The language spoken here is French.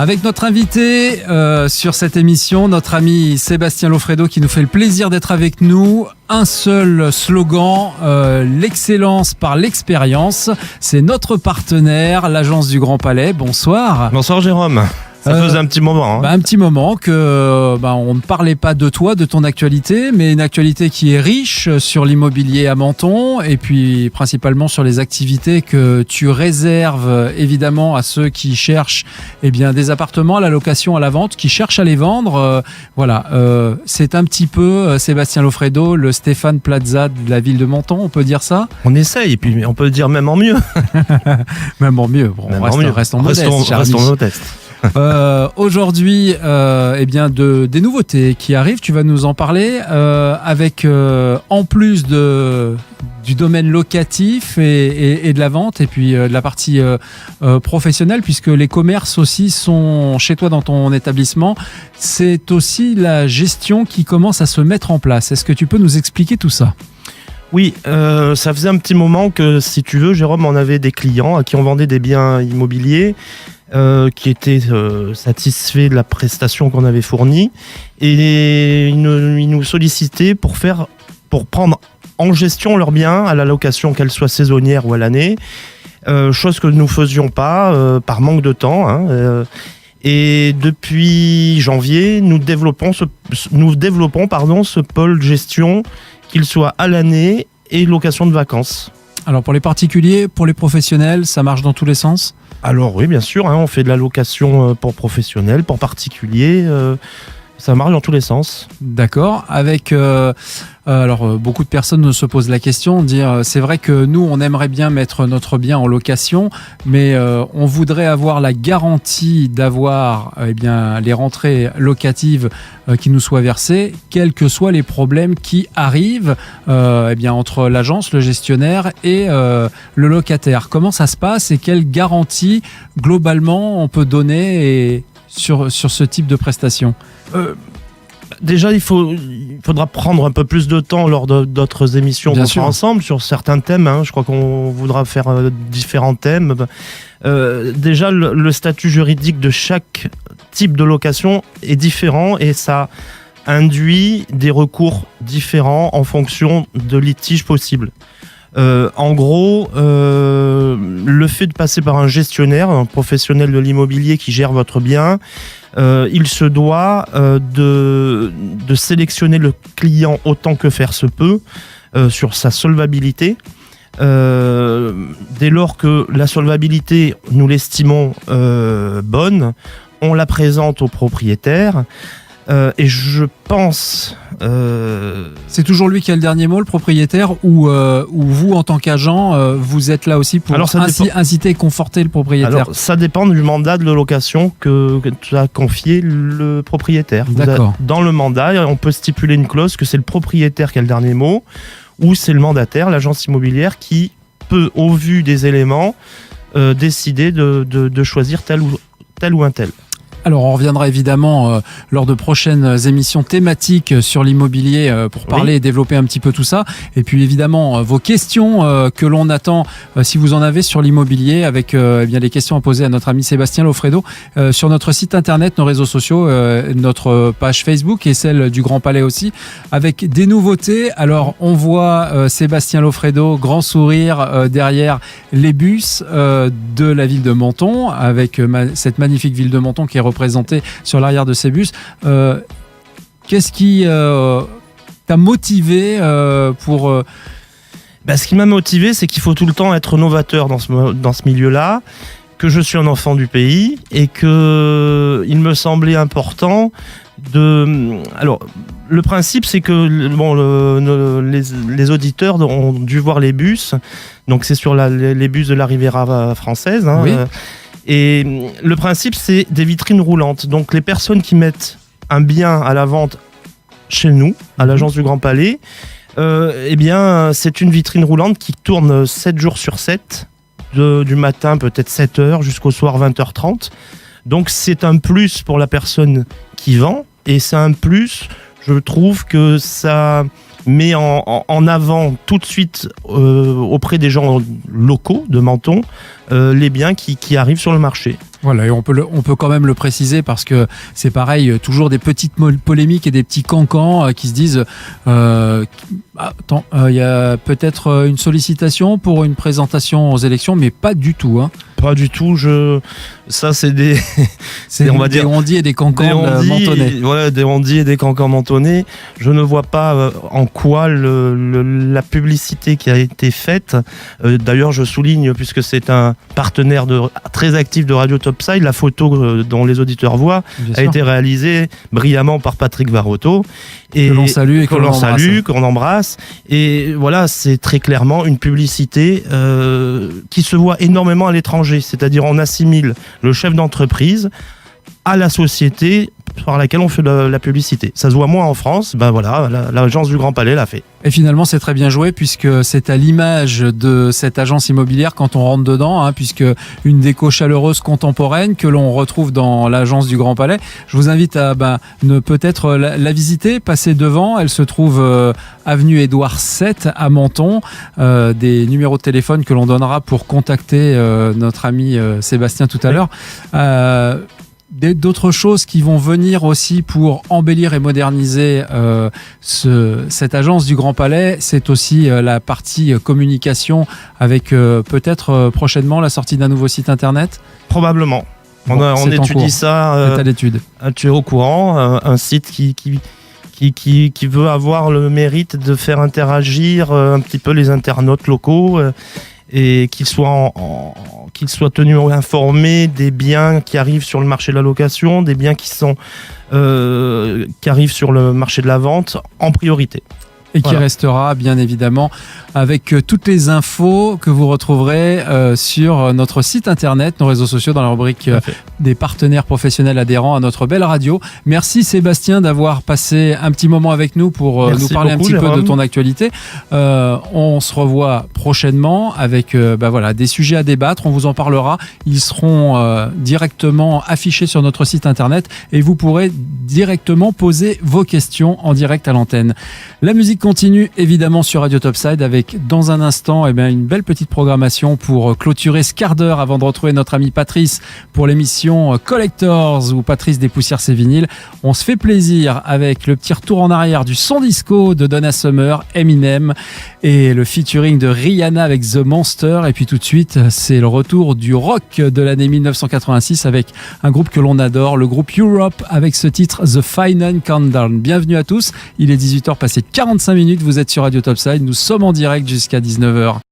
Avec notre invité sur cette émission, notre ami Sébastien Lofredo qui nous fait le plaisir d'être avec nous. Un seul slogan, l'excellence par l'expérience. C'est notre partenaire, l'Agence du Grand Palais. Bonsoir. Bonsoir Jérôme. Ça faisait un petit moment. Un petit moment que on ne parlait pas de toi, de ton actualité, mais une actualité qui est riche sur l'immobilier à Menton et puis principalement sur les activités que tu réserves évidemment à ceux qui cherchent des appartements à la location, à la vente, qui cherchent à les vendre. C'est un petit peu Sébastien Lofredo, le Stéphane Plaza de la ville de Menton, on peut dire ça ? On essaye, et puis on peut dire même en mieux. Même en mieux. Bon, restons modestes. Restons modestes. Aujourd'hui, des nouveautés qui arrivent, tu vas nous en parler avec en plus du domaine locatif et de la vente et puis de la partie professionnelle, puisque les commerces aussi sont chez toi dans ton établissement. C'est aussi la gestion qui commence à se mettre en place. Est-ce que tu peux nous expliquer tout ça ? Oui, ça faisait un petit moment que, si tu veux, Jérôme, on avait des clients à qui on vendait des biens immobiliers qui étaient satisfaits de la prestation qu'on avait fournie, et ils nous sollicitaient pour prendre en gestion leurs biens à la location, qu'elle soit saisonnière ou à l'année, chose que nous ne faisions pas par manque de temps. Et depuis janvier, nous développons ce pôle gestion, qu'il soit à l'année et location de vacances. Alors pour les particuliers, pour les professionnels, ça marche dans tous les sens ? Alors oui, bien sûr, on fait de la location pour professionnels, pour particuliers, ça marche dans tous les sens. D'accord, avec... beaucoup de personnes se posent la question, c'est vrai que nous on aimerait bien mettre notre bien en location, mais on voudrait avoir la garantie d'avoir les rentrées locatives qui nous soient versées, quels que soient les problèmes qui arrivent entre l'agence, le gestionnaire et le locataire. Comment ça se passe et quelle garantie globalement on peut donner sur ce type de prestation ? Déjà, il faudra prendre un peu plus de temps lors d'autres émissions qu'on fera ensemble sur certains thèmes. Je crois qu'on voudra faire différents thèmes. Déjà, le statut juridique de chaque type de location est différent et ça induit des recours différents en fonction de litiges possibles. En gros, le fait de passer par un gestionnaire, un professionnel de l'immobilier qui gère votre bien, il se doit de sélectionner le client autant que faire se peut sur sa solvabilité. Dès lors que la solvabilité, nous l'estimons bonne, on la présente au propriétaire. Et je pense... C'est toujours lui qui a le dernier mot, le propriétaire, ou vous, en tant qu'agent, vous êtes là aussi pour inciter et conforter le propriétaire ? Alors, ça dépend du mandat de location que tu as confié le propriétaire. D'accord. Dans le mandat, on peut stipuler une clause que c'est le propriétaire qui a le dernier mot, ou c'est le mandataire, l'agence immobilière, qui peut, au vu des éléments, décider de choisir tel ou un tel. Alors on reviendra évidemment lors de prochaines émissions thématiques sur l'immobilier pour parler et développer un petit peu tout ça. Et puis évidemment vos questions que l'on attend si vous en avez sur l'immobilier avec les questions à poser à notre ami Sébastien Lofredo sur notre site internet, nos réseaux sociaux, notre page Facebook et celle du Grand Palais aussi, avec des nouveautés. Alors on voit Sébastien Lofredo, grand sourire derrière les bus de la ville de Menton, avec cette magnifique ville de Menton qui est représentée sur l'arrière de ces bus. Qu'est-ce qui t'a motivé pour... Ce qui m'a motivé, c'est qu'il faut tout le temps être novateur dans ce milieu-là, que je suis un enfant du pays et qu'il me semblait important de... Alors, le principe, c'est que les auditeurs ont dû voir les bus. Donc, c'est sur les bus de la Riviera française. Oui. Et le principe, c'est des vitrines roulantes. Donc, les personnes qui mettent un bien à la vente chez nous, à l'Agence du Grand Palais, c'est une vitrine roulante qui tourne 7 jours sur 7, du matin peut-être 7h jusqu'au soir 20h30. Donc, c'est un plus pour la personne qui vend. Et c'est un plus, je trouve que ça met en avant tout de suite auprès des gens locaux de Menton les biens qui arrivent sur le marché. Voilà, et on peut quand même le préciser parce que c'est pareil, toujours des petites polémiques et des petits cancans qui se disent il y a peut-être une sollicitation pour une présentation aux élections, mais pas du tout. Hein. Pas du tout. Ça, c'est on va dire, des ondits et des cancans mentonnés. Voilà, des ondits et des cancans mentonnés. Je ne vois pas en quoi la publicité qui a été faite. D'ailleurs, je souligne, puisque c'est un partenaire très actif de Radio Topside, la photo dont les auditeurs voient a été réalisée brillamment par Patrick Varotto. Que l'on salue et qu'on embrasse. Et voilà, c'est très clairement une publicité qui se voit énormément à l'étranger. C'est-à-dire, on assimile le chef d'entreprise à la société par laquelle on fait la publicité. Ça se voit moins en France. Ben voilà, l'agence du Grand Palais l'a fait. Et finalement, c'est très bien joué puisque c'est à l'image de cette agence immobilière quand on rentre dedans, hein, puisque une déco chaleureuse contemporaine que l'on retrouve dans l'agence du Grand Palais. Je vous invite à peut-être la visiter, passer devant. Elle se trouve avenue Édouard 7 à Menton. Des numéros de téléphone que l'on donnera pour contacter notre ami Sébastien tout à l'heure. D'autres choses qui vont venir aussi pour embellir et moderniser cette agence du Grand Palais, c'est aussi la partie communication avec peut-être prochainement la sortie d'un nouveau site internet. Probablement. On étudie ça. C'est à l'étude. Tu es au courant, un site qui veut avoir le mérite de faire interagir un petit peu les internautes locaux. Et qu'ils soient tenus informés des biens qui arrivent sur le marché de la location, des biens qui arrivent sur le marché de la vente en priorité. Et qui restera bien évidemment avec toutes les infos que vous retrouverez sur notre site internet, nos réseaux sociaux, dans la rubrique des partenaires professionnels adhérents à notre belle radio. Merci Sébastien d'avoir passé un petit moment avec nous pour nous parler un petit peu de ton actualité. On se revoit prochainement avec des sujets à débattre. On vous en parlera. Ils seront directement affichés sur notre site internet et vous pourrez directement poser vos questions en direct à l'antenne. La musique continue évidemment sur Radio Topside avec dans un instant une belle petite programmation pour clôturer ce quart d'heure avant de retrouver notre ami Patrice pour l'émission Collectors où Patrice dépoussière ses vinyles. On se fait plaisir avec le petit retour en arrière du son disco de Donna Summer, Eminem et le featuring de Rihanna avec The Monster. Et puis tout de suite, c'est le retour du rock de l'année 1986 avec un groupe que l'on adore, le groupe Europe avec ce titre The Final Countdown. Bienvenue à tous, il est 18h passé 45 minutes, vous êtes sur Radio Topside, nous sommes en direct jusqu'à 19h.